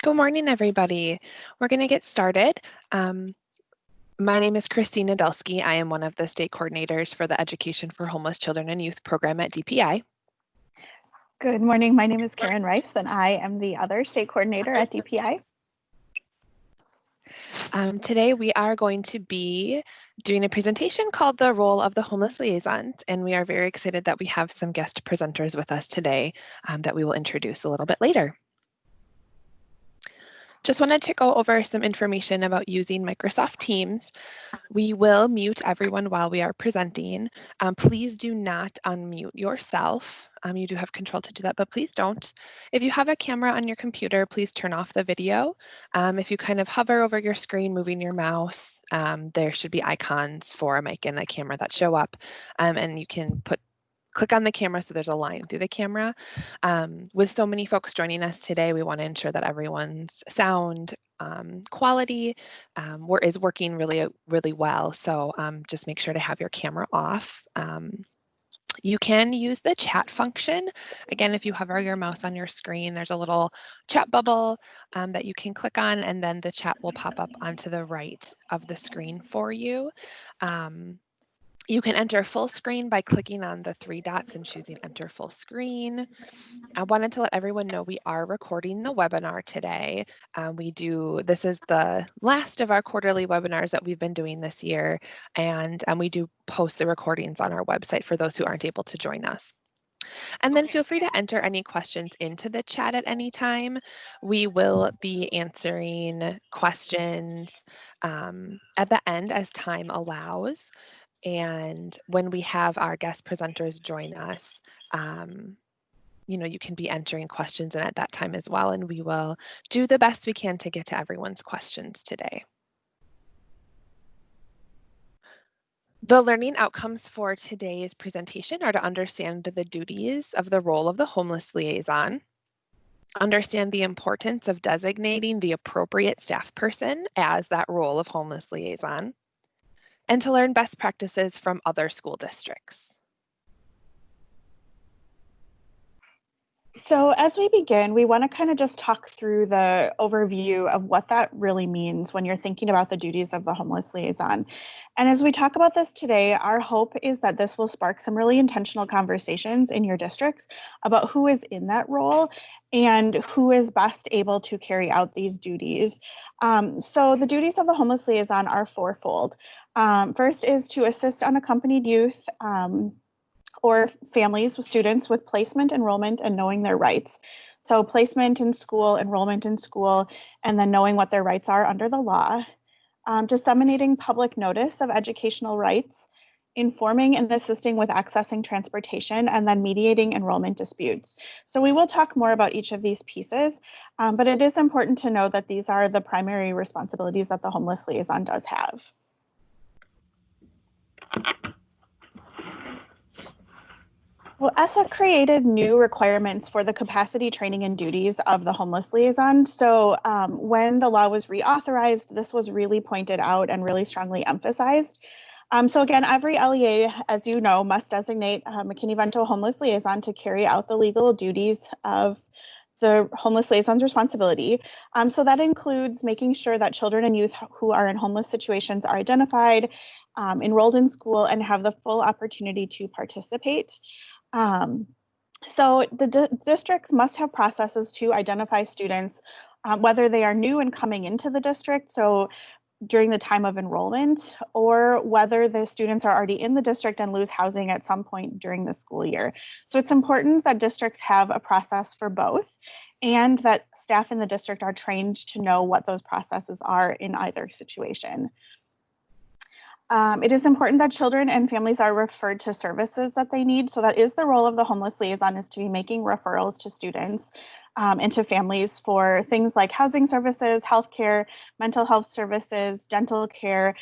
Good morning, everybody. We're going to get started. My name is Christina Delsky. I am one of the state coordinators for the Education for Homeless Children and Youth program at DPI. Good morning. My name is Karen Rice, and I am the other state coordinator at DPI. Today, we are going to be doing a presentation called The Role of the Homeless Liaison, and we are very excited that we have some guest presenters with us today that we will introduce a little bit later. Just wanted to go over some information about using Microsoft Teams. We will mute everyone while we are presenting. Please do not unmute yourself. You do have control to do that, but please don't. If you have a camera on your computer, please turn off the video. If you kind of hover over your screen, moving your mouse, there should be icons for a mic and a camera that show up, and you can click on the camera so there's a line through the camera. With so many folks joining us today, we want to ensure that everyone's sound quality is working really well. So just make sure to have your camera off. You can use the chat function. Again, if you hover your mouse on your screen, there's a little chat bubble that you can click on, and then the chat will pop up onto the right of the screen for you. You can enter full screen by clicking on the three dots and choosing enter full screen. I wanted to let everyone know we are recording the webinar today. This is the last of our quarterly webinars that we've been doing this year, and we do post the recordings on our website for those who aren't able to join us. And then feel free to enter any questions into the chat at any time. We will be answering questions at the end as time allows. And when we have our guest presenters join us, you can be entering questions in at that time as well, and we will do the best we can to get to everyone's questions today. The learning outcomes for today's presentation are to understand the duties of the role of the homeless liaison, understand the importance of designating the appropriate staff person as that role of homeless liaison, and to learn best practices from other school districts. So as we begin, we want to kind of just talk through the overview of what that really means when you're thinking about the duties of the homeless liaison. And as we talk about this today, our hope is that this will spark some really intentional conversations in your districts about who is in that role and who is best able to carry out these duties. So the duties of the homeless liaison are fourfold. First is to assist unaccompanied youth or families with students with placement, enrollment, and knowing their rights. So placement in school, enrollment in school, and then knowing what their rights are under the law. Disseminating public notice of educational rights, informing and assisting with accessing transportation, and then mediating enrollment disputes. So we will talk more about each of these pieces, but it is important to know that these are the primary responsibilities that the homeless liaison does have. Well, ESSA created new requirements for the capacity training and duties of the homeless liaison. So when the law was reauthorized, this was really pointed out and really strongly emphasized. So again, every LEA, as you know, must designate a McKinney-Vento homeless liaison to carry out the legal duties of the homeless liaison's responsibility. So that includes making sure that children and youth who are in homeless situations are identified, enrolled in school, and have the full opportunity to participate. So the districts must have processes to identify students, whether they are new and coming into the district, so during the time of enrollment, or whether the students are already in the district and lose housing at some point during the school year. So it's important that districts have a process for both and that staff in the district are trained to know what those processes are in either situation. It is important that children and families are referred to services that they need. So that is the role of the homeless liaison, is to be making referrals to students and to families for things like housing services, healthcare, mental health services, dental care,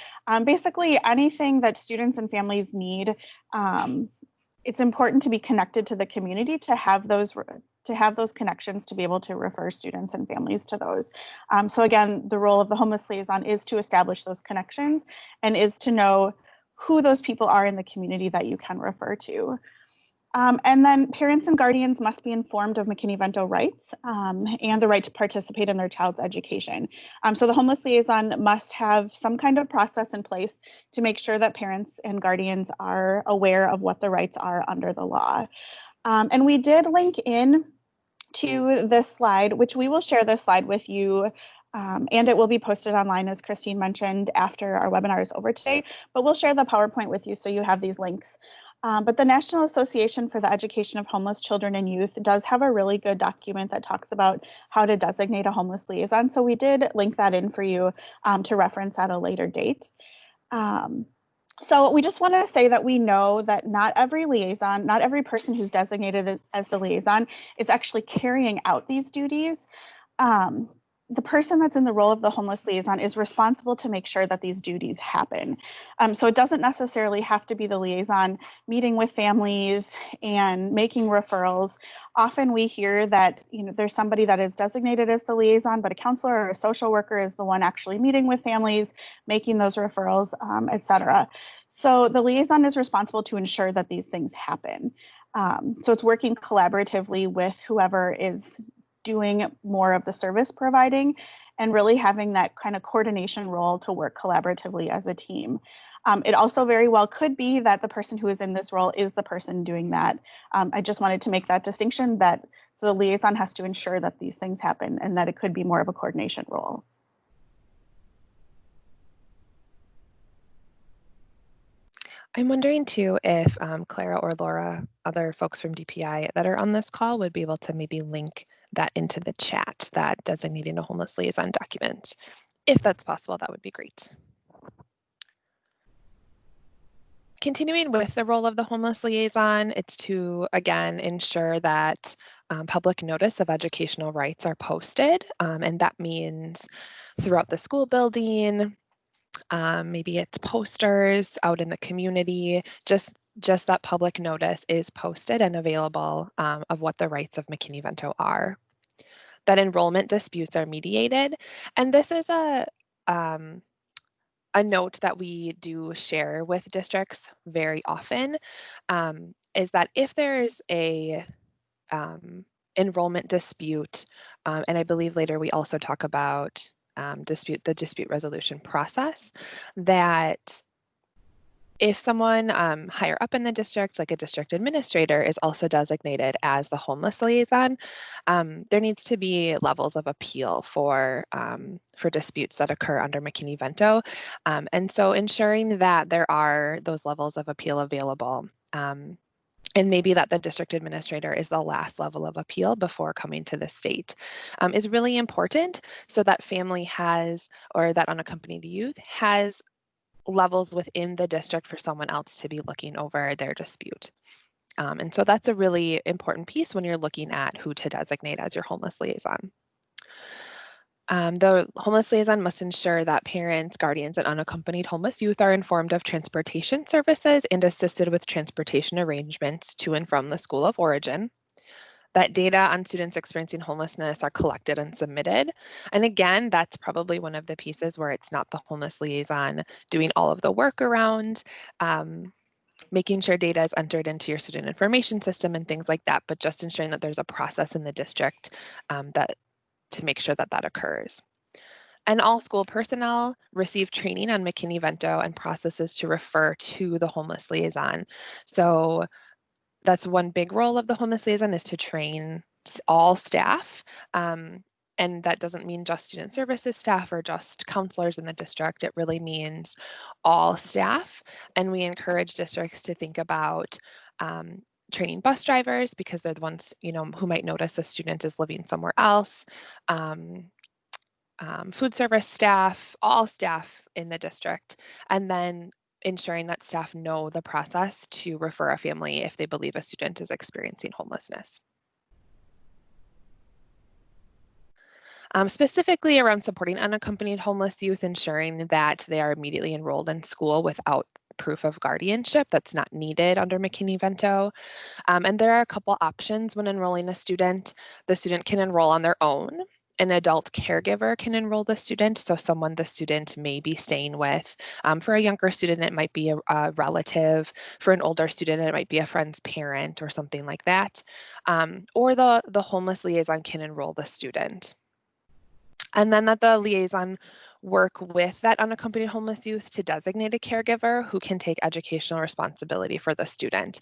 basically anything that students and families need. It's important to be connected to the community to have those connections to be able to refer students and families to those. So again, the role of the homeless liaison is to establish those connections and is to know who those people are in the community that you can refer to. And then parents and guardians must be informed of McKinney-Vento rights and the right to participate in their child's education. So the homeless liaison must have some kind of process in place to make sure that parents and guardians are aware of what the rights are under the law. And we did link in to this slide, which we will share this slide with you. And it will be posted online, as Christine mentioned, after our webinar is over today. But we'll share the PowerPoint with you so you have these links. But the National Association for the Education of Homeless Children and Youth does have a really good document that talks about how to designate a homeless liaison. So we did link that in for you to reference at a later date. So we just want to say that we know that not every liaison, not every person who's designated as the liaison is actually carrying out these duties. The person that's in the role of the homeless liaison is responsible to make sure that these duties happen. So it doesn't necessarily have to be the liaison meeting with families and making referrals. Often we hear that there's somebody that is designated as the liaison, but a counselor or a social worker is the one actually meeting with families, making those referrals, et cetera. So the liaison is responsible to ensure that these things happen. So it's working collaboratively with whoever is doing more of the service providing and really having that kind of coordination role to work collaboratively as a team. It also very well could be that the person who is in this role is the person doing that. I just wanted to make that distinction that the liaison has to ensure that these things happen and that it could be more of a coordination role. I'm wondering too if Clara or Laura, other folks from DPI that are on this call, would be able to maybe link that into the chat, that designating a homeless liaison document. If that's possible, that would be great. Continuing with the role of the homeless liaison, it's to, again, ensure that public notice of educational rights are posted, and that means throughout the school building, maybe it's posters out in the community, just that public notice is posted and available of what the rights of McKinney-Vento are. That enrollment disputes are mediated, and this is a note that we do share with districts very often, is that if there's a enrollment dispute, and I believe later we also talk about the dispute resolution process, that if someone higher up in the district, like a district administrator, is also designated as the homeless liaison, there needs to be levels of appeal for disputes that occur under McKinney-Vento. And so ensuring that there are those levels of appeal available, and maybe that the district administrator is the last level of appeal before coming to the state, is really important, so that family has, or that unaccompanied youth has, levels within the district for someone else to be looking over their dispute. And so that's a really important piece when you're looking at who to designate as your homeless liaison. The homeless liaison must ensure that parents, guardians, and unaccompanied homeless youth are informed of transportation services and assisted with transportation arrangements to and from the school of origin. That data on students experiencing homelessness are collected and submitted. And again, that's probably one of the pieces where it's not the homeless liaison doing all of the work around making sure data is entered into your student information system and things like that, but just ensuring that there's a process in the district to make sure that that occurs. And all school personnel receive training on McKinney-Vento and processes to refer to the homeless liaison. So that's one big role of the homeless liaison, is to train all staff. And that doesn't mean just student services staff or just counselors in the district. It really means all staff. And we encourage districts to think about training bus drivers, because they're the ones, who might notice a student is living somewhere else. Food service staff, all staff in the district, and then ensuring that staff know the process to refer a family if they believe a student is experiencing homelessness. Specifically around supporting unaccompanied homeless youth, ensuring that they are immediately enrolled in school without proof of guardianship. That's not needed under McKinney-Vento. And there are a couple options when enrolling a student. The student can enroll on their own, An adult caregiver can enroll the student, so someone the student may be staying with. For a younger student, it might be a relative. For an older student, it might be a friend's parent or something like that. Or the homeless liaison can enroll the student. And then that the liaison work with that unaccompanied homeless youth to designate a caregiver who can take educational responsibility for the student.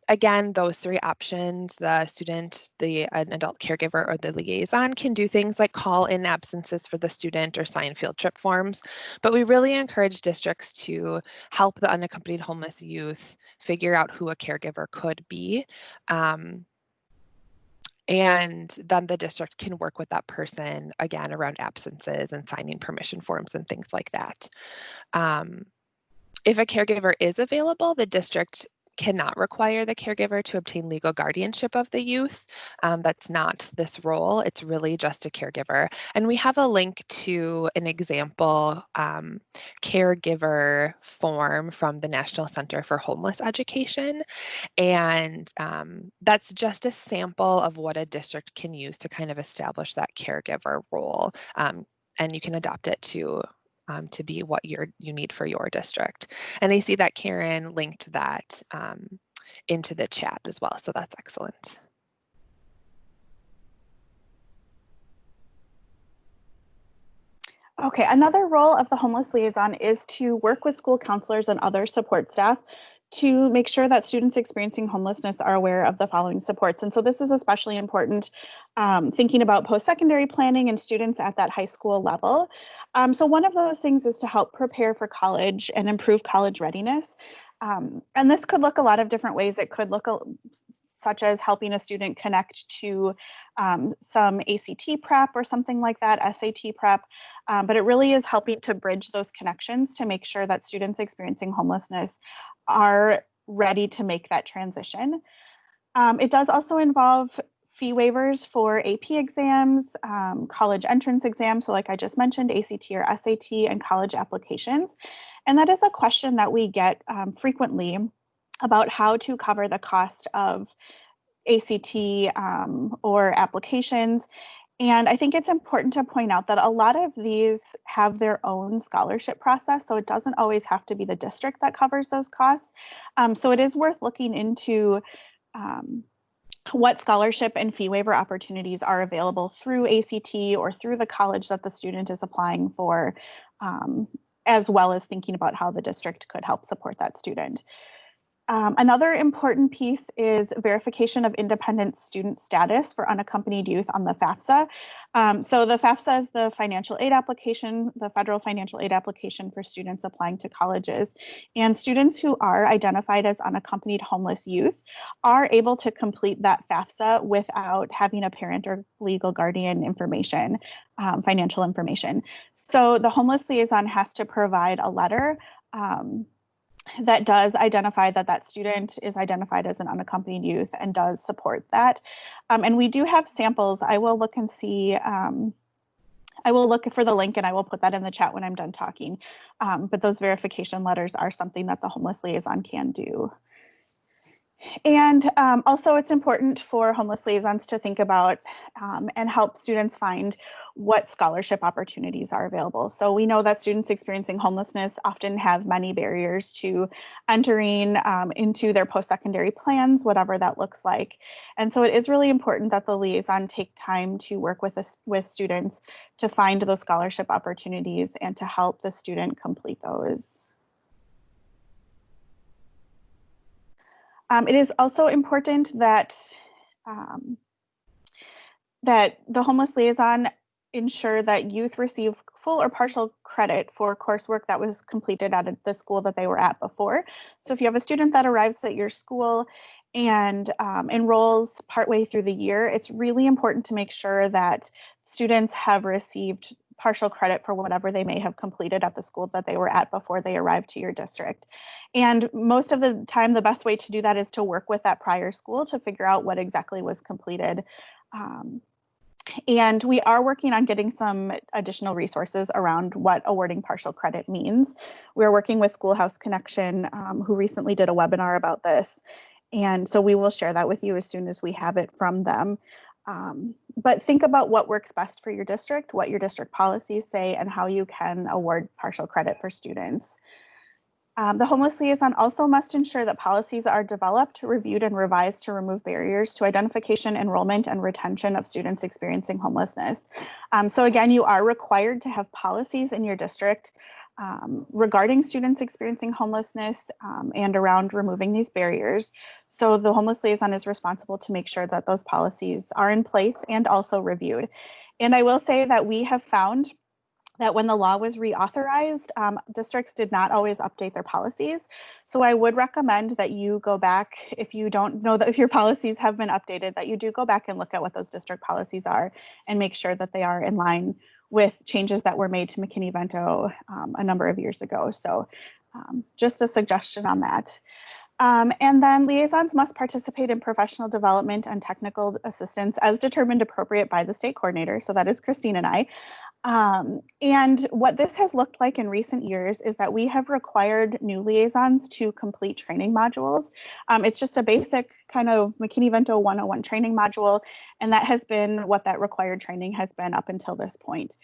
Again, those three options, the student, an adult caregiver, or the liaison, can do things like call in absences for the student or sign field trip forms. But we really encourage districts to help the unaccompanied homeless youth figure out who a caregiver could be. And then the district can work with that person again around absences and signing permission forms and things like that. If a caregiver is available, the district cannot require the caregiver to obtain legal guardianship of the youth. That's not this role. It's really just a caregiver. And we have a link to an example caregiver form from the National Center for Homeless Education. And that's just a sample of what a district can use to kind of establish that caregiver role. And you can adopt it to be what you need for your district. And I see that Karen linked that into the chat as well, so that's excellent. Okay, another role of the homeless liaison is to work with school counselors and other support staff to make sure that students experiencing homelessness are aware of the following supports. And so this is especially important thinking about post-secondary planning and students at that high school level. So one of those things is to help prepare for college and improve college readiness. And this could look a lot of different ways. It could look such as helping a student connect to some ACT prep or something like that, SAT prep. But it really is helping to bridge those connections to make sure that students experiencing homelessness are ready to make that transition. It does also involve fee waivers for AP exams, college entrance exams, so like I just mentioned, ACT or SAT, and college applications. And that is a question that we get frequently about how to cover the cost of ACT or applications. And I think it's important to point out that a lot of these have their own scholarship process, so it doesn't always have to be the district that covers those costs. So it is worth looking into what scholarship and fee waiver opportunities are available through ACT or through the college that the student is applying for, as well as thinking about how the district could help support that student. Another important piece is verification of independent student status for unaccompanied youth on the FAFSA. So the FAFSA is the financial aid application, the federal financial aid application for students applying to colleges. And students who are identified as unaccompanied homeless youth are able to complete that FAFSA without having a parent or legal guardian information, financial information. So the homeless liaison has to provide a letter that does identify that that student is identified as an unaccompanied youth and does support that. And we do have samples. I will look and see, I will look for the link and I will put that in the chat when I'm done talking. But those verification letters are something that the homeless liaison can do. And also it's important for homeless liaisons to think about and help students find what scholarship opportunities are available. So we know that students experiencing homelessness often have many barriers to entering into their post-secondary plans, whatever that looks like. And so it is really important that the liaison take time to work with students to find those scholarship opportunities and to help the student complete those. It is also important that that the homeless liaison ensure that youth receive full or partial credit for coursework that was completed at the school that they were at before. So if you have a student that arrives at your school and enrolls partway through the year, it's really important to make sure that students have received partial credit for whatever they may have completed at the school that they were at before they arrived to your district. And most of the time, the best way to do that is to work with that prior school to figure out what exactly was completed. And we are working on getting some additional resources around what awarding partial credit means. We're working with Schoolhouse Connection, who recently did a webinar about this. And so we will share that with you as soon as we have it from them. But think about what works best for your district, what your district policies say, and how you can award partial credit for students. The homeless liaison also must ensure that policies are developed, reviewed, and revised to remove barriers to identification, enrollment, and retention of students experiencing homelessness. So again, you are required to have policies in your district regarding students experiencing homelessness and around removing these barriers. So the homeless liaison is responsible to make sure that those policies are in place and also reviewed. And I will say that we have found that when the law was reauthorized, districts did not always update their policies. So I would recommend that you go back, if you don't know that if your policies have been updated, that you do go back and look at what those district policies are and make sure that they are in line with changes that were made to McKinney-Vento a number of years ago. So just a suggestion on that. And then liaisons must participate in professional development and technical assistance as determined appropriate by the state coordinator. So that is Christine and I. And what this has looked like in recent years is that we have required new liaisons to complete training modules. It's just a basic kind of McKinney-Vento 101 training module, and that has been what that required training has been up until this point.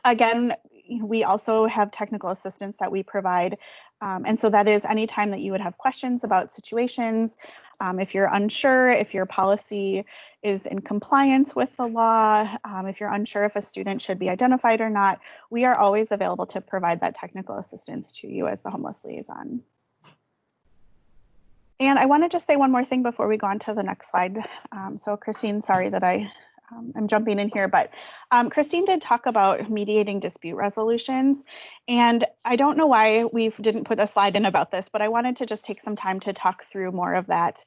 Again, we also have technical assistance that we provide. And so that is anytime that you would have questions about situations, if you're unsure, if your policy is in compliance with the law, if you're unsure if a student should be identified or not, we are always available to provide that technical assistance to you as the homeless liaison. And I want to just say one more thing before we go on to the next slide. So Christine, sorry that I'm jumping in here, but Christine did talk about mediating dispute resolutions. And I don't know why we didn't put a slide in about this, but I wanted to just take some time to talk through more of that.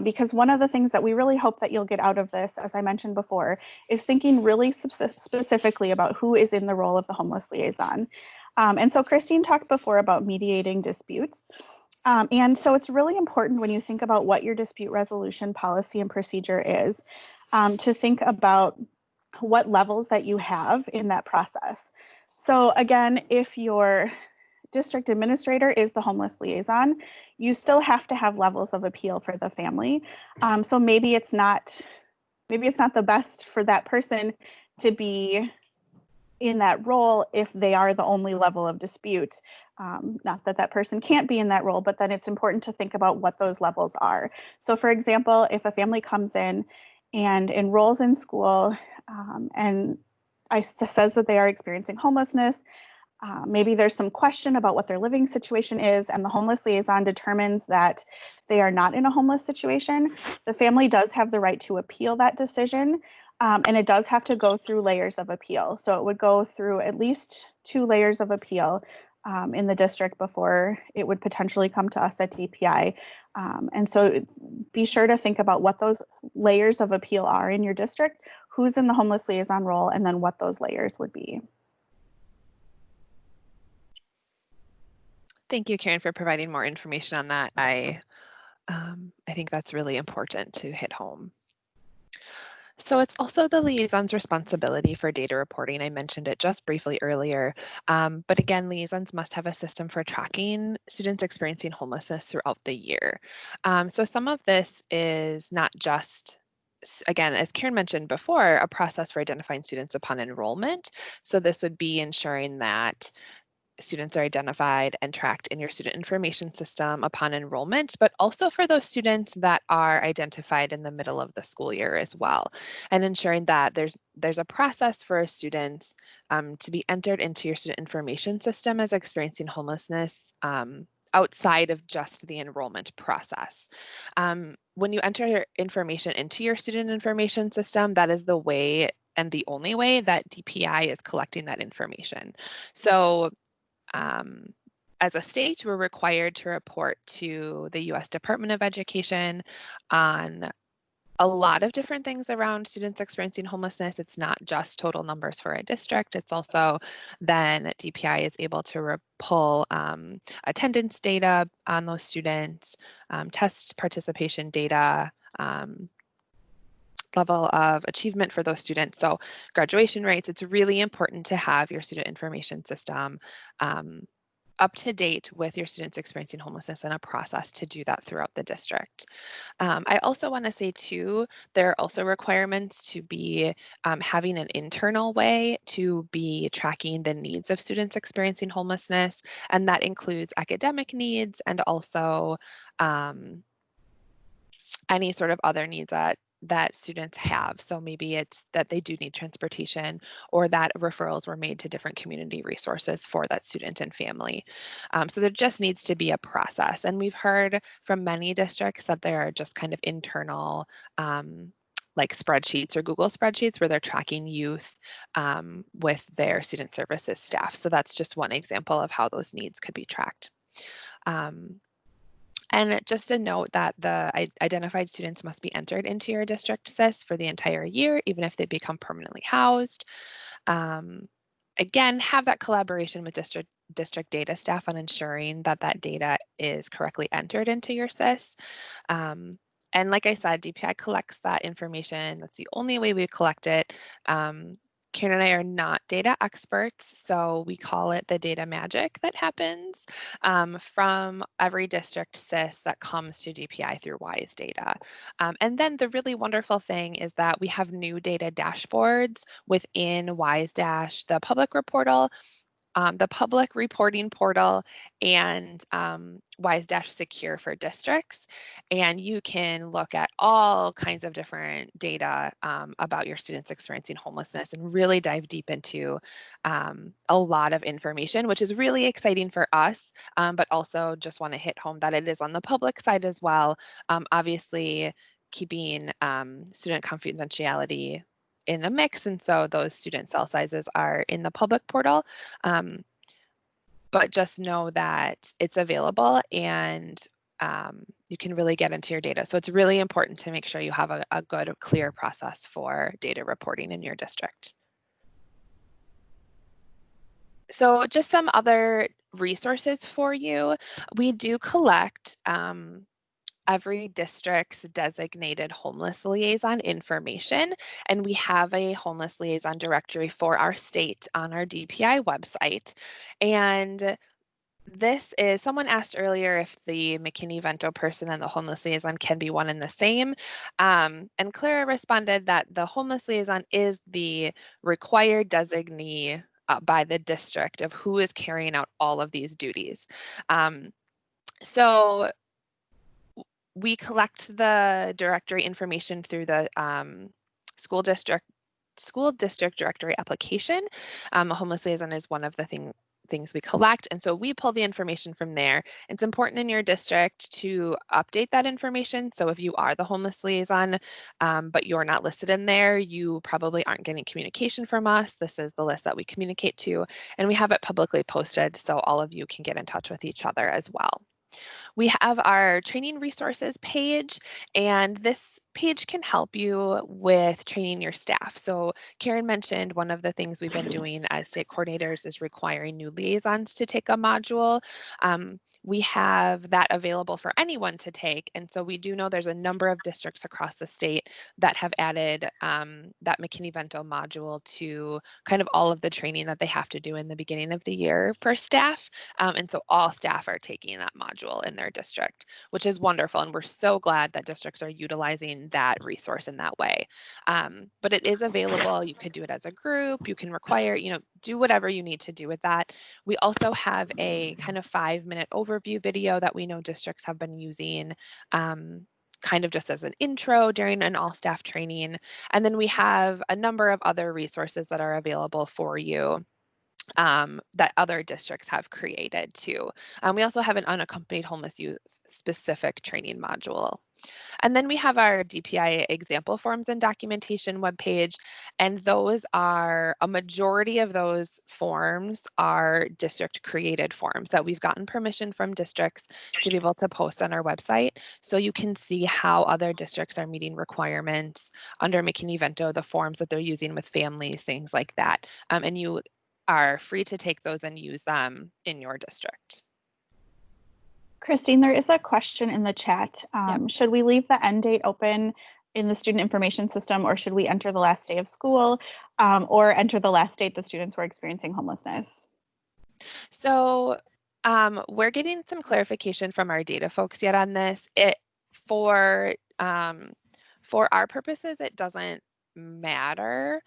Because one of the things that we really hope that you'll get out of this, as I mentioned before, is thinking really specifically about who is in the role of the homeless liaison. And so Christine talked before about mediating disputes. And so it's really important when you think about what your dispute resolution policy and procedure is, to think about what levels that you have in that process. So again, if your district administrator is the homeless liaison, you still have to have levels of appeal for the family. So maybe it's not the best for that person to be in that role if they are the only level of dispute. Not that that person can't be in that role, but then it's important to think about what those levels are. So for example, if a family comes in and enrolls in school and says that they are experiencing homelessness, maybe there's some question about what their living situation is, and the homeless liaison determines that they are not in a homeless situation, the family does have the right to appeal that decision. And it does have to go through layers of appeal. So it would go through at least 2 layers of appeal in the district before it would potentially come to us at DPI. And so be sure to think about what those layers of appeal are in your district, who's in the homeless liaison role, and then what those layers would be. Thank you, Karen, for providing more information on that. I think that's really important to hit home. So it's also the liaison's responsibility for data reporting. I mentioned it just briefly earlier, but again, liaisons must have a system for tracking students experiencing homelessness throughout the year. So some of this is not just, again, as Karen mentioned before, a process for identifying students upon enrollment. So this would be ensuring that students are identified and tracked in your student information system upon enrollment, but also for those students that are identified in the middle of the school year as well, and ensuring that there's a process for students to be entered into your student information system as experiencing homelessness outside of just the enrollment process. When you enter your information into your student information system, that is the way and the only way that DPI is collecting that information. So as a state, we're required to report to the U.S. Department of Education on a lot of different things around students experiencing homelessness. It's not just total numbers for a district. It's also then DPI is able to pull attendance data on those students, test participation data, level of achievement for those students. So graduation rates, it's really important to have your student information system up to date with your students experiencing homelessness and a process to do that throughout the district. I also want to say too, there are also requirements to be having an internal way to be tracking the needs of students experiencing homelessness, and that includes academic needs and also any sort of other needs that students have. So maybe it's that they do need transportation or that referrals were made to different community resources for that student and family. So there just needs to be a process. And we've heard from many districts that there are just kind of internal like spreadsheets or Google spreadsheets where they're tracking youth with their student services staff. So that's just one example of how those needs could be tracked. And just a note that the identified students must be entered into your district SIS for the entire year, even if they become permanently housed. Again, have that collaboration with district data staff on ensuring that that data is correctly entered into your SIS. And like I said, DPI collects that information. That's the only way we collect it. Karen and I are not data experts, so we call it the data magic that happens from every district SIS that comes to DPI through WISE data. And then the really wonderful thing is that we have new data dashboards within WISE Dash, the public reportal, the public reporting portal, and WISE Secure for districts. And you can look at all kinds of different data about your students experiencing homelessness and really dive deep into a lot of information, which is really exciting for us, but also just want to hit home that it is on the public side as well. Obviously, keeping student confidentiality in the mix, and so those student cell sizes are in the public portal. Um, but just know that it's available and you can really get into your data. So it's really important to make sure you have a good, clear process for data reporting in your district. So just some other resources for you. We do collect every district's designated homeless liaison information, and we have a homeless liaison directory for our state on our DPI website. And this is, someone asked earlier if the McKinney-Vento person and the homeless liaison can be one and the same. And Clara responded that the homeless liaison is the required designee by the district of who is carrying out all of these duties. So we collect the directory information through the school district directory application. A homeless liaison is one of the things we collect, and so we pull the information from there. It's important in your district to update that information. So if you are the homeless liaison, but you're not listed in there, you probably aren't getting communication from us. This is the list that we communicate to, and we have it publicly posted so all of you can get in touch with each other as well. We have our training resources page, and this page can help you with training your staff. So Karen mentioned one of the things we've been doing as state coordinators is requiring new liaisons to take a module. We have that available for anyone to take. And so we do know there's a number of districts across the state that have added that McKinney-Vento module to kind of all of the training that they have to do in the beginning of the year for staff. And so all staff are taking that module in their district, which is wonderful. And we're so glad that districts are utilizing that resource in that way. But it is available. You could do it as a group. You can require, do whatever you need to do with that. We also have a kind of 5-minute overview video that we know districts have been using kind of just as an intro during an all staff training. And then we have a number of other resources that are available for you that other districts have created too. We also have an unaccompanied homeless youth specific training module. And then we have our DPI example forms and documentation webpage, and those are, a majority of those forms are district created forms that we've gotten permission from districts to be able to post on our website. So you can see how other districts are meeting requirements under McKinney-Vento, the forms that they're using with families, things like that. And you are free to take those and use them in your district. Christine, there is a question in the chat. Yep. Should we leave the end date open in the student information system, or should we enter the last day of school, or enter the last date the students were experiencing homelessness? So We're getting some clarification from our data folks yet on this. For for our purposes, it doesn't matter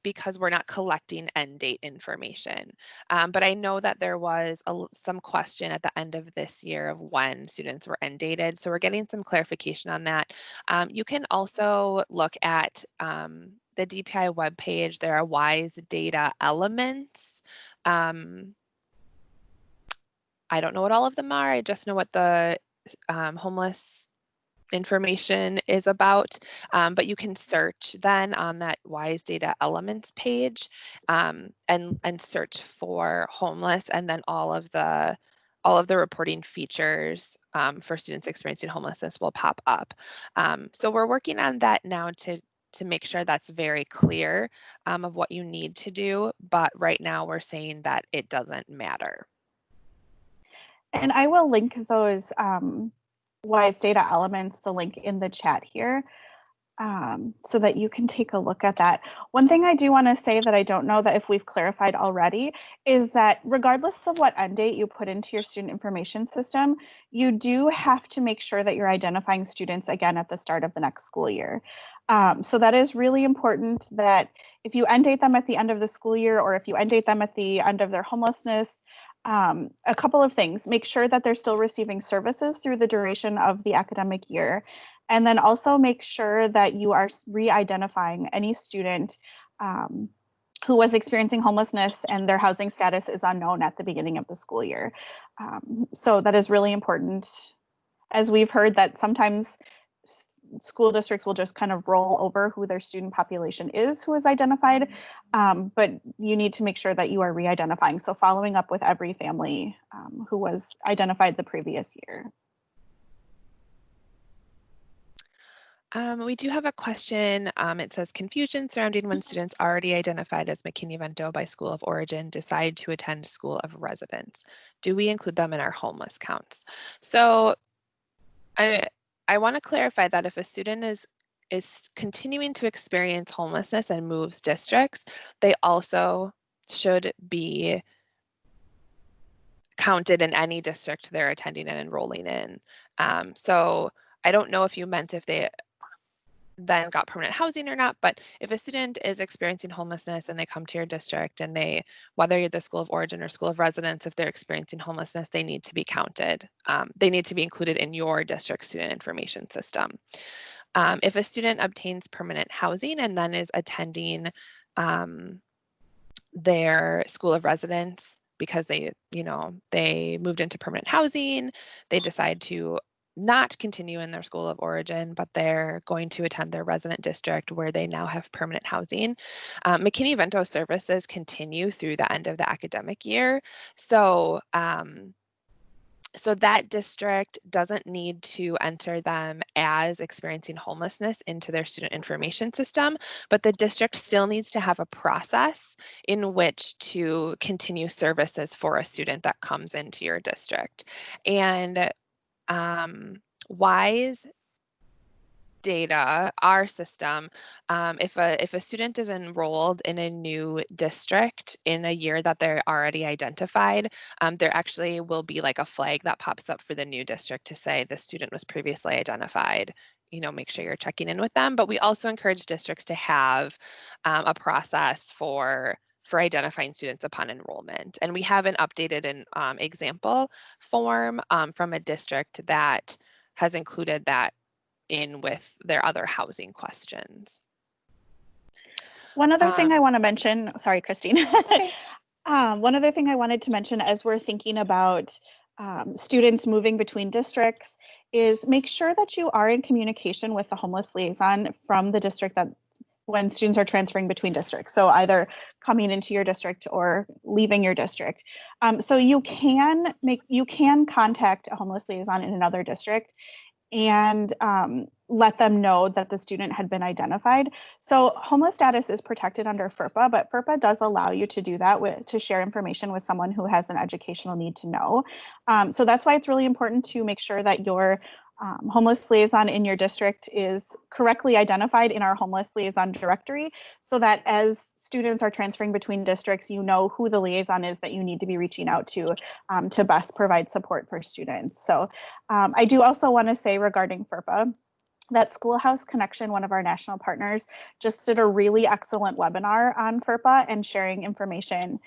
because we're not collecting end date information. But I know that there was some question at the end of this year of when students were end dated. So we're getting some clarification on that. You can also look at the DPI webpage. There are WISE data elements. I don't know what all of them are. I just know what the homeless information is about, but you can search then on that WISE data elements page and search for homeless, and then all of the reporting features for students experiencing homelessness will pop up. So we're working on that now to make sure that's very clear of what you need to do, but right now we're saying that it doesn't matter. And I will link those WISE data elements, the link in the chat here, so that you can take a look at that. One thing I do want to say that I don't know that if we've clarified already is that regardless of what end date you put into your student information system, you do have to make sure that you're identifying students again at the start of the next school year. So that is really important that if you end date them at the end of the school year, or if you end date them at the end of their homelessness, a couple of things. Make sure that they're still receiving services through the duration of the academic year. And then also make sure that you are re-identifying any student who was experiencing homelessness and their housing status is unknown at the beginning of the school year. So that is really important. As we've heard that sometimes school districts will just kind of roll over who their student population is who is identified, but you need to make sure that you are re-identifying. So following up with every family who was identified the previous year. We do have a question. It says confusion surrounding when students already identified as McKinney-Vento by school of origin decide to attend school of residence. Do we include them in our homeless counts? So I want to clarify that if a student is continuing to experience homelessness and moves districts, they also should be counted in any district they're attending and enrolling in. So I don't know if you meant if they then got permanent housing or not, but if a student is experiencing homelessness and they come to your district and whether you're the school of origin or school of residence, if they're experiencing homelessness, they need to be counted. They need to be included in your district student information system. If a student obtains permanent housing and then is attending their school of residence because they moved into permanent housing, they decide to not continue in their school of origin, but they're going to attend their resident district where they now have permanent housing. McKinney-Vento services continue through the end of the academic year. So that district doesn't need to enter them as experiencing homelessness into their student information system, but the district still needs to have a process in which to continue services for a student that comes into your district. And WISE data, our system, if a student is enrolled in a new district in a year that they're already identified, there actually will be like a flag that pops up for the new district to say the student was previously identified. Make sure you're checking in with them. But we also encourage districts to have a process for identifying students upon enrollment. And we have an updated example form from a district that has included that in with their other housing questions. One other thing I want to mention, sorry, Christine. Okay. One other thing I wanted to mention as we're thinking about students moving between districts is make sure that you are in communication with the homeless liaison from the district that when students are transferring between districts. So either coming into your district or leaving your district. So you can contact a homeless liaison in another district and let them know that the student had been identified. So homeless status is protected under FERPA, but FERPA does allow you to do that to share information with someone who has an educational need to know. So that's why it's really important to make sure that you're homeless liaison in your district is correctly identified in our homeless liaison directory, so that as students are transferring between districts, you know who the liaison is that you need to be reaching out to best provide support for students. So I do also want to say regarding FERPA, that Schoolhouse Connection, one of our national partners, just did a really excellent webinar on FERPA and sharing information.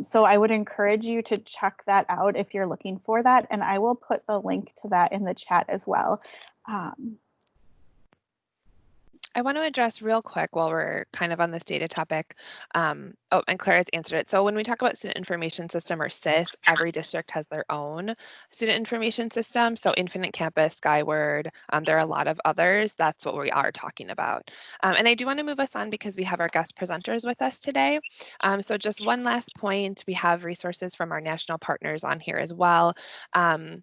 So I would encourage you to check that out if you're looking for that, and I will put the link to that in the chat as well. I want to address real quick while we're kind of on this data topic. Oh, and Clara's answered it. So when we talk about Student Information System, or SIS, every district has their own Student Information System. So Infinite Campus, Skyward, there are a lot of others. That's what we are talking about. And I do want to move us on because we have our guest presenters with us today. So just one last point, we have resources from our national partners on here as well. The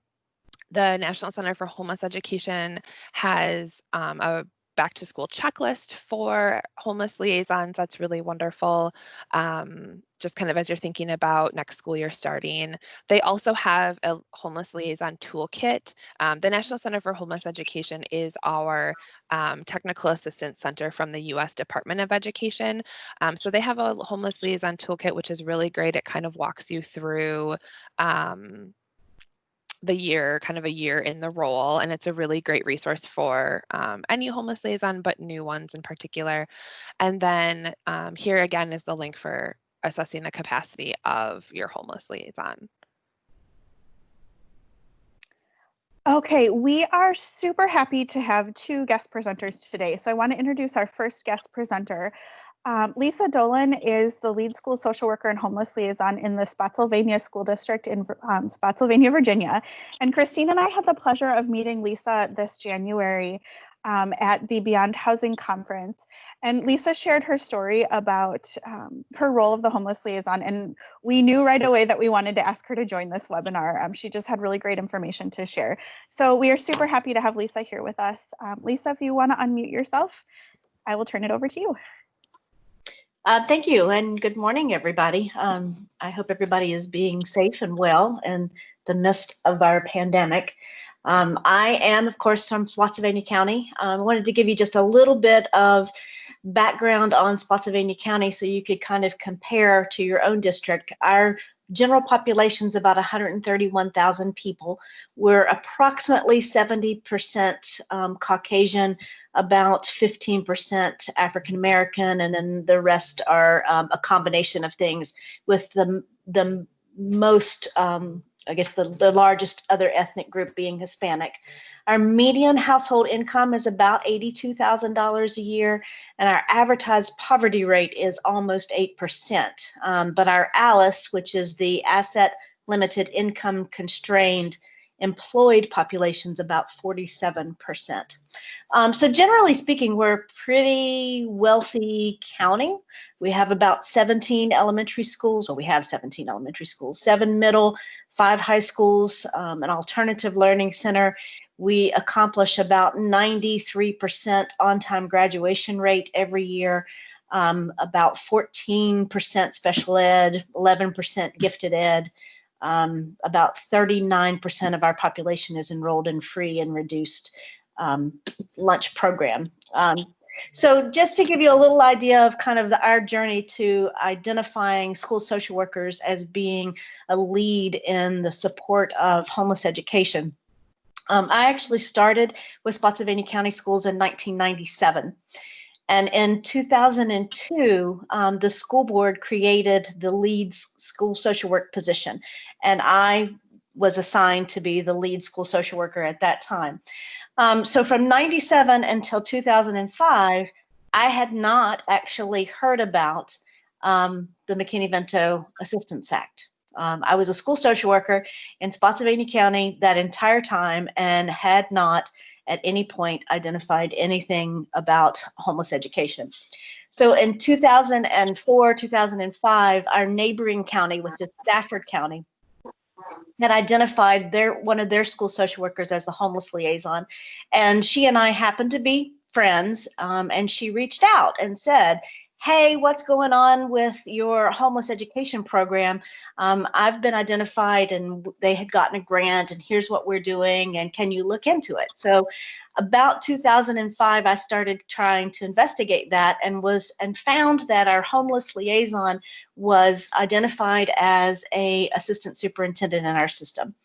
National Center for Homeless Education has a back to school checklist for homeless liaisons. That's really wonderful. Just kind of as you're thinking about next school year starting. They also have a homeless liaison toolkit. The National Center for Homeless Education is our technical assistance center from the U.S. Department of Education. So they have a homeless liaison toolkit, which is really great. It kind of walks you through the year, kind of a year in the role, and it's a really great resource for any homeless liaison, but new ones in particular. And then here again is the link for assessing the capacity of your homeless liaison. Okay, we are super happy to have two guest presenters today. So I want to introduce our first guest presenter. Lisa Dolan is the lead school social worker and homeless liaison in the Spotsylvania School District in Spotsylvania, Virginia. And Christine and I had the pleasure of meeting Lisa this January at the Beyond Housing Conference. And Lisa shared her story about her role of the homeless liaison. And we knew right away that we wanted to ask her to join this webinar. She just had really great information to share. So we are super happy to have Lisa here with us. Lisa, if you want to unmute yourself, I will turn it over to you. Thank you, and good morning, everybody. I hope everybody is being safe and well in the midst of our pandemic. I am, of course, from Spotsylvania County. I wanted to give you just a little bit of background on Spotsylvania County so you could kind of compare to your own district. Our general population is about 131,000 people. We're approximately 70% Caucasian, about 15% African American, and then the rest are a combination of things, with the most, I guess the largest other ethnic group being Hispanic. Our median household income is about $82,000 a year, and our advertised poverty rate is almost 8%. But our ALICE, which is the asset limited income constrained employed population's about 47%. So generally speaking, we're a pretty wealthy county. We have about 17 elementary schools. Well, we have 17 elementary schools, 7 middle, 5 high schools, an alternative learning center. We accomplish about 93% on-time graduation rate every year, about 14% special ed, 11% gifted ed. About 39% of our population is enrolled in free and reduced lunch program. So just to give you a little idea of kind of our journey to identifying school social workers as being a lead in the support of homeless education. I actually started with Spotsylvania County Schools in 1997. And in 2002, the school board created the lead school social work position. And I was assigned to be the lead school social worker at that time. So from 97 until 2005, I had not actually heard about the McKinney-Vento Assistance Act. I was a school social worker in Spotsylvania County that entire time and had not at any point identified anything about homeless education. So in 2004, 2005, our neighboring county, which is Stafford County, had identified one of their school social workers as the homeless liaison. And she and I happened to be friends, and she reached out and said, hey, what's going on with your homeless education program? I've been identified and they had gotten a grant and here's what we're doing and can you look into it? So about 2005, I started trying to investigate that and found that our homeless liaison was identified as a assistant superintendent in our system.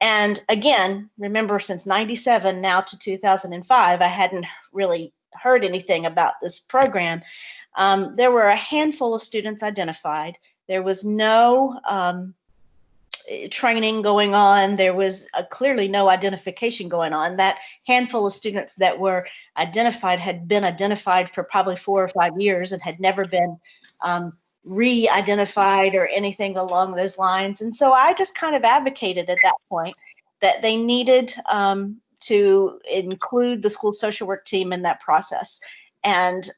And again, remember, since 97 now to 2005, I hadn't really heard anything about this program. There were a handful of students identified. There was no training going on. There was clearly no identification going on. That handful of students that were identified had been identified for probably 4 or 5 years and had never been re-identified or anything along those lines. And so I just kind of advocated at that point that they needed to include the school social work team in that process. And,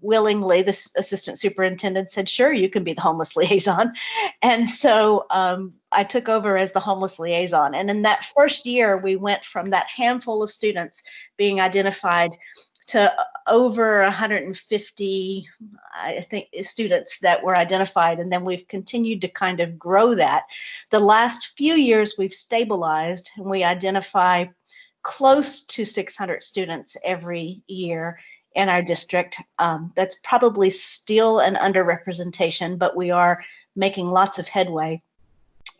willingly, the assistant superintendent said, sure, you can be the homeless liaison. And so I took over as the homeless liaison. And in that first year, we went from that handful of students being identified to over 150, I think, students that were identified. And then we've continued to kind of grow that. The last few years, we've stabilized and we identify close to 600 students every year in our district. That's probably still an underrepresentation, but we are making lots of headway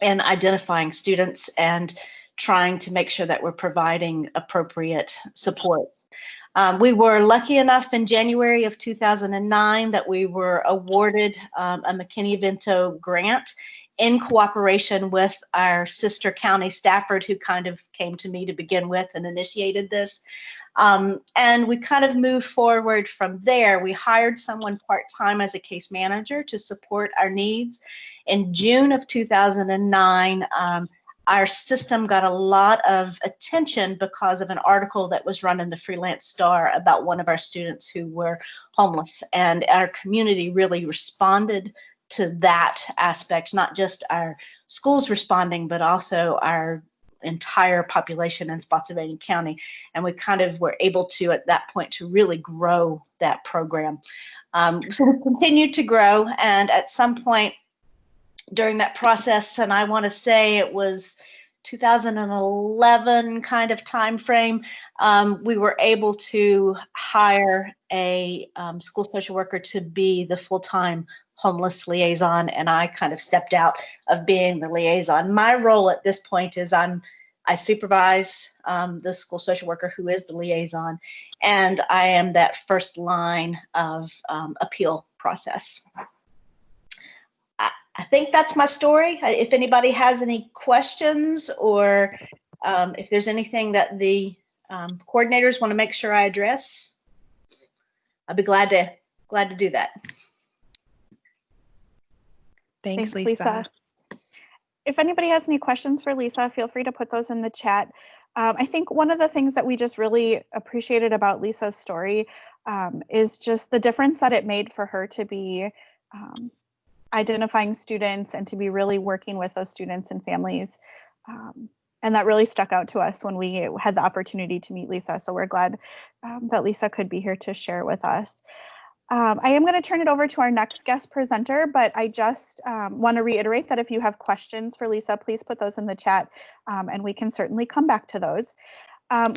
in identifying students and trying to make sure that we're providing appropriate supports. We were lucky enough in January of 2009 that we were awarded a McKinney-Vento grant in cooperation with our sister county, Stafford, who kind of came to me to begin with and initiated this. And we kind of moved forward from there. We hired someone part-time as a case manager to support our needs. In June of 2009, our system got a lot of attention because of an article that was run in the Freelance Star about one of our students who were homeless. And our community really responded to that aspect, not just our schools responding, but also our entire population in Spotsylvania County. And we kind of were able to, at that point, to really grow that program. So we continued to grow. And at some point during that process, and I want to say it was 2011 kind of time frame, we were able to hire a school social worker to be the full-time homeless liaison, and I kind of stepped out of being the liaison. My role at this point is I supervise the school social worker who is the liaison, and I am that first line of appeal process. I think that's my story. If anybody has any questions or if there's anything that the coordinators want to make sure I address, I'd be glad to do that. Thanks, Lisa. If anybody has any questions for Lisa, feel free to put those in the chat. I think one of the things that we just really appreciated about Lisa's story is just the difference that it made for her to be identifying students and to be really working with those students and families. And that really stuck out to us when we had the opportunity to meet Lisa. So we're glad that Lisa could be here to share with us. I am going to turn it over to our next guest presenter, but I just want to reiterate that if you have questions for Lisa, please put those in the chat and we can certainly come back to those.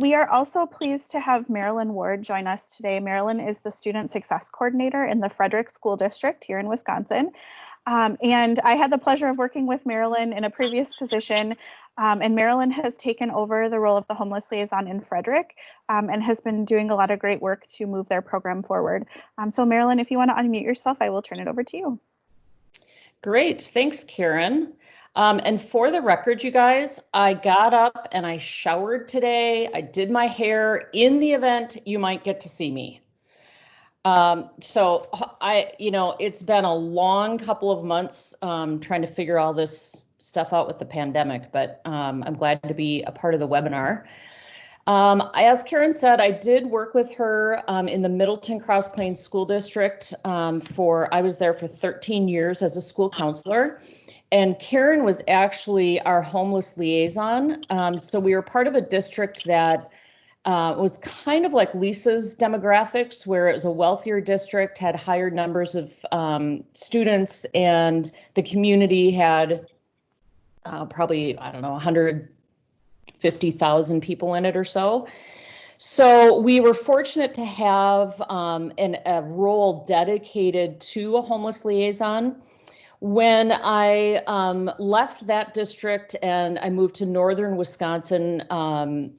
We are also pleased to have Marilyn Ward join us today. Marilyn is the Student Success Coordinator in the Frederick School District here in Wisconsin. And I had the pleasure of working with Marilyn in a previous position, and Marilyn has taken over the role of the Homeless Liaison in Frederick and has been doing a lot of great work to move their program forward. So Marilyn, if you want to unmute yourself, I will turn it over to you. Great, thanks, Karen. And for the record, you guys, I got up and I showered today. I did my hair in the event you might get to see me. So it's been a long couple of months trying to figure all this stuff out with the pandemic, but I'm glad to be a part of the webinar. As Karen said, I did work with her in the Middleton Cross Plains School District I was there for 13 years as a school counselor. And Karen was actually our homeless liaison. So we were part of a district that was kind of like Lisa's demographics, where it was a wealthier district, had higher numbers of students, and the community had probably, I don't know, 150,000 people in it or so. So we were fortunate to have a role dedicated to a homeless liaison. When I left that district and I moved to northern Wisconsin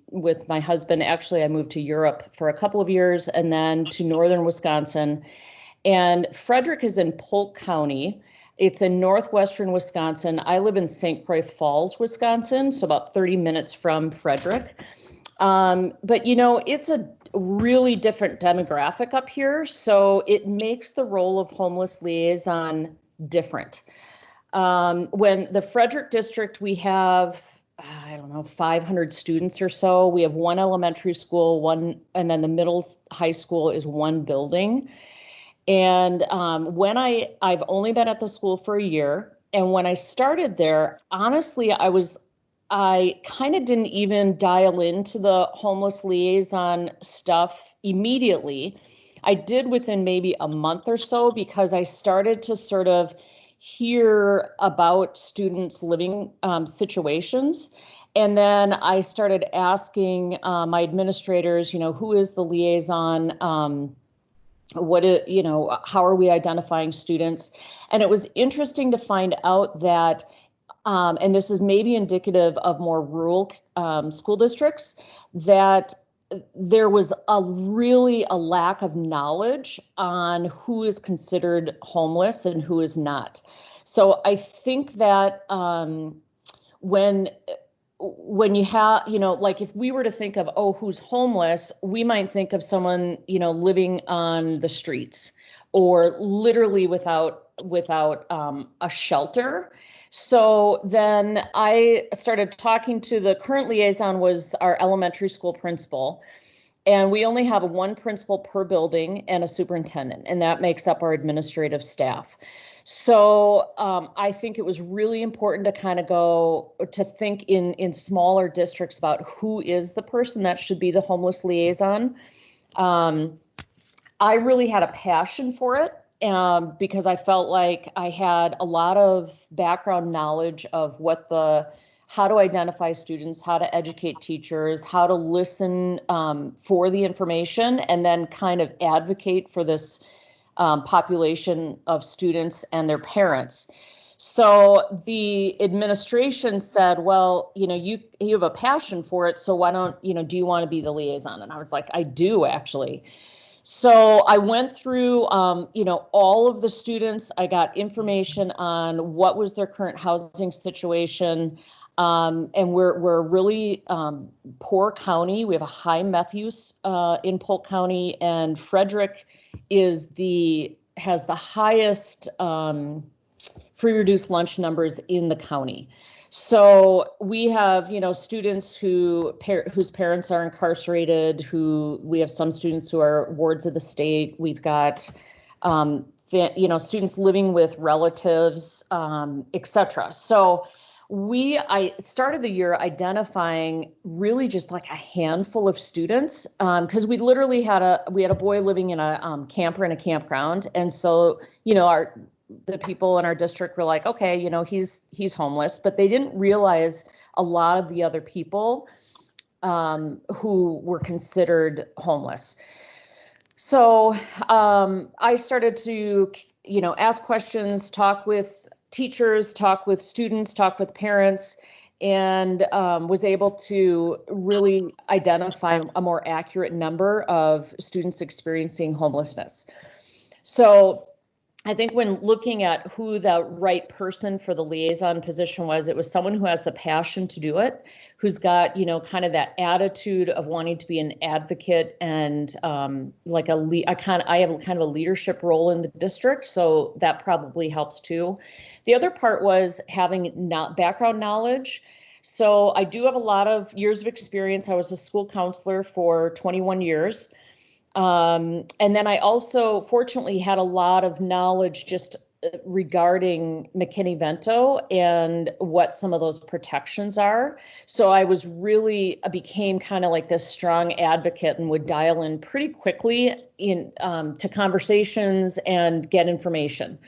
with my husband, actually I moved to Europe for a couple of years and then to northern Wisconsin. And Frederick is in Polk County. It's in northwestern Wisconsin. I live in St. Croix Falls, Wisconsin, so about 30 minutes from Frederick. But you know, it's a really different demographic up here, so it makes the role of homeless liaison different. When the Frederick district, we have, I don't know, 500 students or so. We have one elementary school, and then the middle high school is one building. And when I've only been at the school for a year, and when I started there, honestly, I kind of didn't even dial into the homeless liaison stuff immediately. I did within maybe a month or so, because I started to sort of hear about students' living situations. And then I started asking my administrators, you know, who is the liaison? How are we identifying students? And it was interesting to find out that, and this is maybe indicative of more rural school districts, that there was a lack of knowledge on who is considered homeless and who is not. So I think that when you have, you know, like if we were to think of, oh, who's homeless, we might think of someone, you know, living on the streets or literally without a shelter. So then I started talking to the current liaison, was our elementary school principal. And we only have one principal per building and a superintendent, and that makes up our administrative staff. So I think it was really important to kind of go to think in smaller districts about who is the person that should be the homeless liaison. I really had a passion for it because I felt like I had a lot of background knowledge of how to identify students, how to educate teachers, how to listen for the information, and then kind of advocate for this population of students and their parents. So the administration said, well, you know, you have a passion for it, so why don't, you know, do you want to be the liaison? And I was like, I do, actually. So I went through, you know, all of the students. I got information on what was their current housing situation. And we're a really poor county. We have a high meth use in Polk County, and Frederick has the highest free reduced lunch numbers in the county. So we have, you know, students whose parents are incarcerated. We have some students who are wards of the state. We've got, you know, students living with relatives, etc. So I started the year identifying really just like a handful of students, because we literally had a boy living in a camper in a campground, and so, you know, the people in our district were like, okay, you know, he's homeless, but they didn't realize a lot of the other people who were considered homeless. So I started to, you know, ask questions, talk with teachers, talk with students, talk with parents, and was able to really identify a more accurate number of students experiencing homelessness. So I think when looking at who the right person for the liaison position was, it was someone who has the passion to do it, who's got, you know, kind of that attitude of wanting to be an advocate and like I have kind of a leadership role in the district, so that probably helps too. The other part was having background knowledge. So I do have a lot of years of experience. I was a school counselor for 21 years. And then I also fortunately had a lot of knowledge just regarding McKinney-Vento and what some of those protections are. So I became kind of like this strong advocate and would dial in pretty quickly to conversations and get information.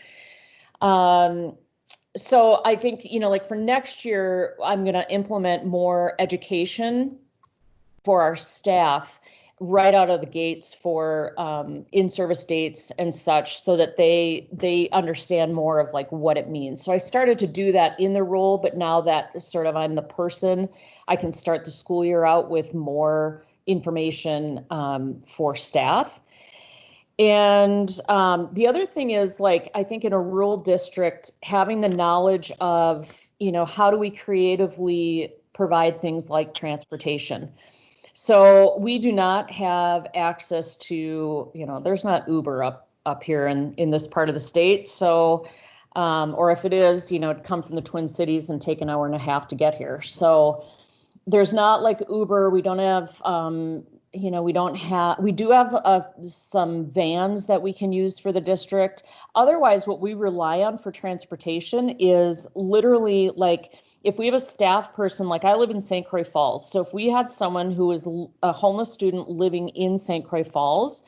So I think, like for next year, I'm going to implement more education for our staff right out of the gates for in-service dates and such, so that they understand more of like what it means. So I started to do that in the role, but now that sort of I'm the person, I can start the school year out with more information for staff. And the other thing is, like, I think in a rural district, having the knowledge of, how do we creatively provide things like transportation? So we do not have access to, there's not Uber up here in this part of the state. So, or if it is, it'd come from the Twin Cities and take an hour and a half to get here. So there's not like Uber. We don't have, we do have some vans that we can use for the district. Otherwise, what we rely on for transportation is literally like, if we have a staff person, like I live in St. Croix Falls. So if we had someone who is a homeless student living in St. Croix Falls,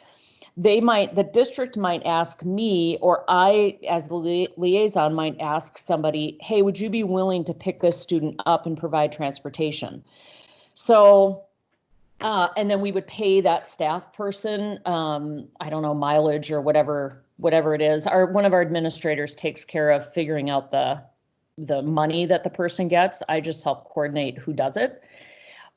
the district might ask me, or I, as the liaison, might ask somebody, hey, would you be willing to pick this student up and provide transportation? So, and then we would pay that staff person, I don't know, mileage or whatever it is. One of our administrators takes care of figuring out the money that the person gets. I just help coordinate who does it.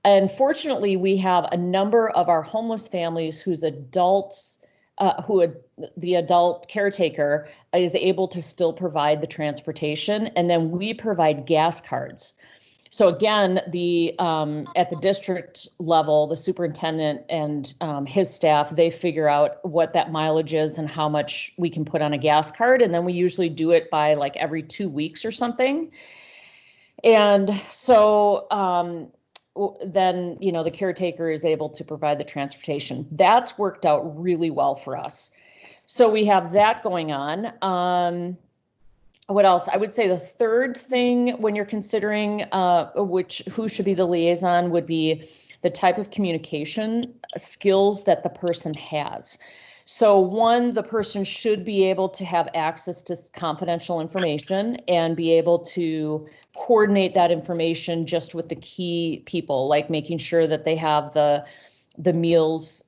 And fortunately, we have a number of our homeless families whose adults, the adult caretaker is able to still provide the transportation. And then we provide gas cards. So again, at the district level, the superintendent and his staff, they figure out what that mileage is and how much we can put on a gas card. And then we usually do it by like every 2 weeks or something. And so then, the caretaker is able to provide the transportation. That's worked out really well for us. So we have that going on. What else? I would say the third thing when you're considering who should be the liaison would be the type of communication skills that the person has. So one, the person should be able to have access to confidential information and be able to coordinate that information just with the key people, like making sure that they have the meals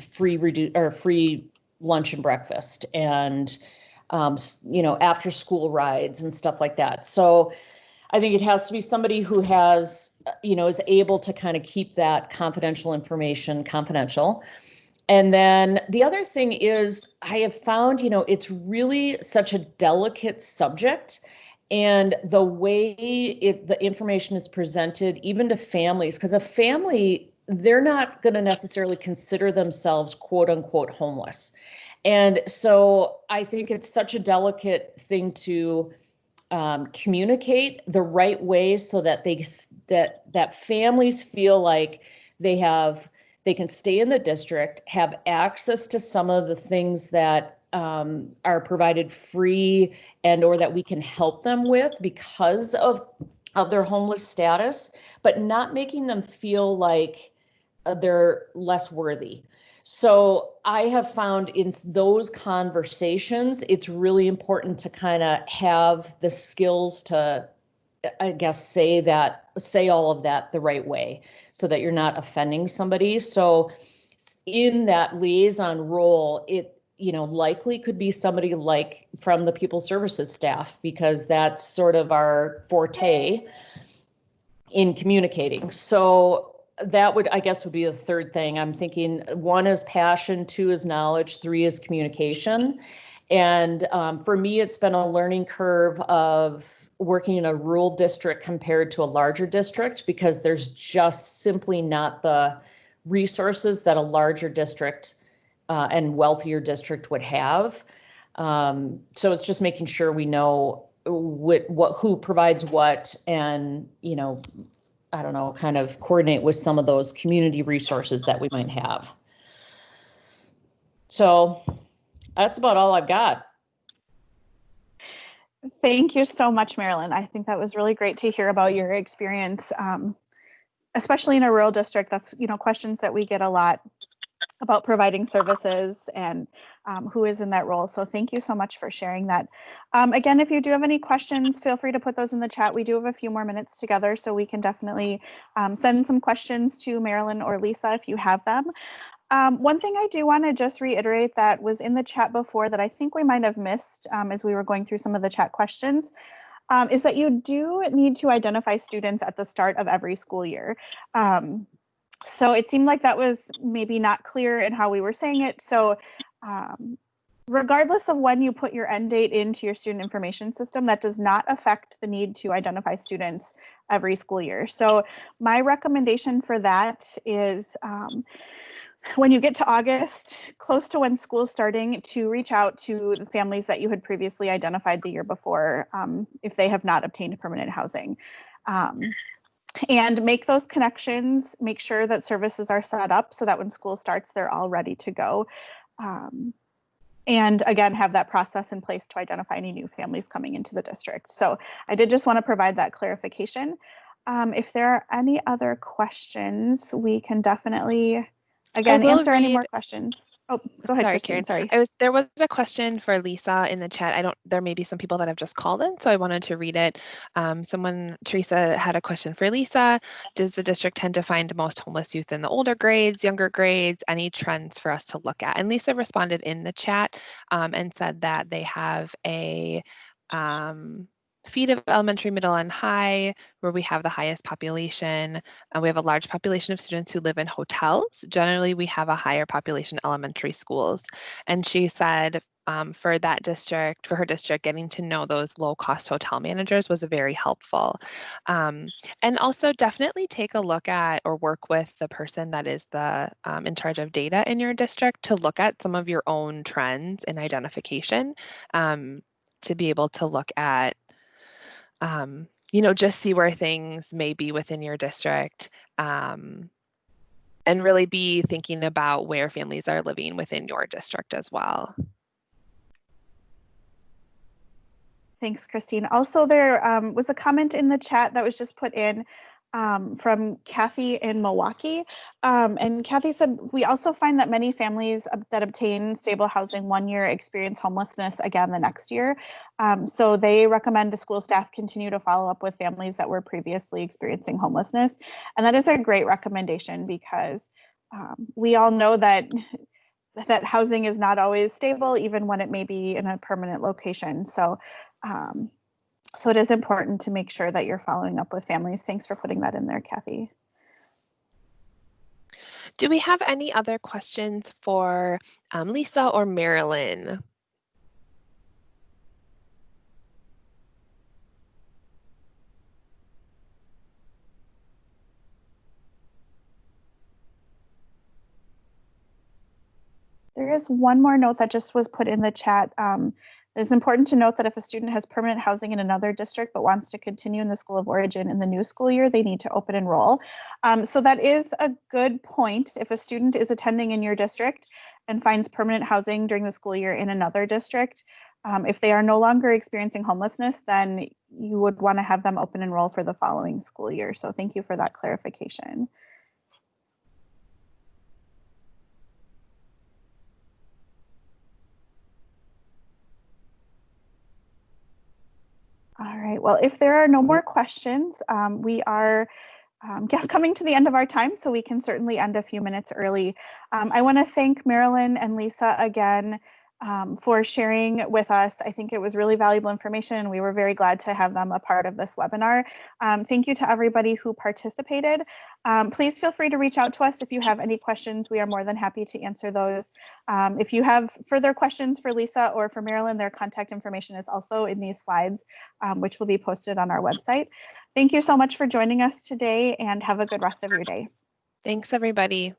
free lunch and breakfast, and after school rides and stuff like that. So I think it has to be somebody who has, is able to kind of keep that confidential information confidential. And then the other thing is, I have found, it's really such a delicate subject, and the way the information is presented, even to families, because a family, they're not going to necessarily consider themselves quote unquote homeless. And so I think it's such a delicate thing to communicate the right way, so that that families feel like they can stay in the district, have access to some of the things that are provided free, and or that we can help them with because of their homeless status, but not making them feel like they're less worthy. So I have found in those conversations, it's really important to kind of have the skills to, I guess, say all of that the right way, so that you're not offending somebody. So in that liaison role, it, likely could be somebody like from the people services staff, because that's sort of our forte in communicating. So that would be the third thing. I'm thinking 1 is passion, 2 is knowledge, 3 is communication. And for me, it's been a learning curve of working in a rural district compared to a larger district, because there's just simply not the resources that a larger district and wealthier district would have. So it's just making sure we know who provides what, and, I don't know, kind of coordinate with some of those community resources that we might have. So that's about all I've got. Thank you so much, Marilyn. I think that was really great to hear about your experience, especially in a rural district. That's, questions that we get a lot about providing services and who is in that role. So thank you so much for sharing that. Again, if you do have any questions, feel free to put those in the chat. We do have a few more minutes together, so we can definitely send some questions to Marilyn or Lisa if you have them. One thing I do want to just reiterate that was in the chat before that I think we might have missed as we were going through some of the chat questions is that you do need to identify students at the start of every school year. So it seemed like that was maybe not clear in how we were saying it. So regardless of when you put your end date into your student information system, that does not affect the need to identify students every school year. So my recommendation for that is when you get to August, close to when school's starting, to reach out to the families that you had previously identified the year before if they have not obtained permanent housing. And make those connections, make sure that services are set up so that when school starts, they're all ready to go. And again, have that process in place to identify any new families coming into the district. So I did just want to provide that clarification. If there are any other questions, we can definitely, again, answer any more questions. Oh, go ahead, Sorry, Christine. Karen. Sorry. There was a question for Lisa in the chat. There may be some people that have just called in, so I wanted to read it. Teresa had a question for Lisa. Does the district tend to find most homeless youth in the older grades, younger grades? Any trends for us to look at? And Lisa responded in the chat and said that they have a feed of elementary, middle, and high, where we have the highest population. We have a large population of students who live in hotels. Generally, we have a higher population elementary schools. And she said for that district, for her district, getting to know those low-cost hotel managers was very helpful. And also definitely take a look at or work with the person that is in charge of data in your district to look at some of your own trends in identification to be able to look at just see where things may be within your district and really be thinking about where families are living within your district as well. Thanks, Christine. Also, there was a comment in the chat that was just put in from Kathy in Milwaukee. And Kathy said, we also find that many families that obtain stable housing 1 year experience homelessness again the next year. So they recommend to school staff continue to follow up with families that were previously experiencing homelessness. And that is a great recommendation because we all know that housing is not always stable, even when it may be in a permanent location. So so it is important to make sure that you're following up with families. Thanks for putting that in there, Kathy. Do we have any other questions for Lisa or Marilyn? There is one more note that just was put in the chat. It's important to note that if a student has permanent housing in another district but wants to continue in the school of origin in the new school year, they need to open enroll. So that is a good point. If a student is attending in your district and finds permanent housing during the school year in another district, if they are no longer experiencing homelessness, then you would want to have them open enroll for the following school year. So thank you for that clarification. All right, well, if there are no more questions, we are coming to the end of our time, so we can certainly end a few minutes early. I want to thank Marilyn and Lisa again for sharing with us. I think it was really valuable information, and we were very glad to have them a part of this webinar. Thank you to everybody who participated. Please feel free to reach out to us if you have any questions. We are more than happy to answer those. If you have further questions for Lisa or for Marilyn, their contact information is also in these slides, which will be posted on our website. Thank you so much for joining us today, and have a good rest of your day. Thanks, everybody.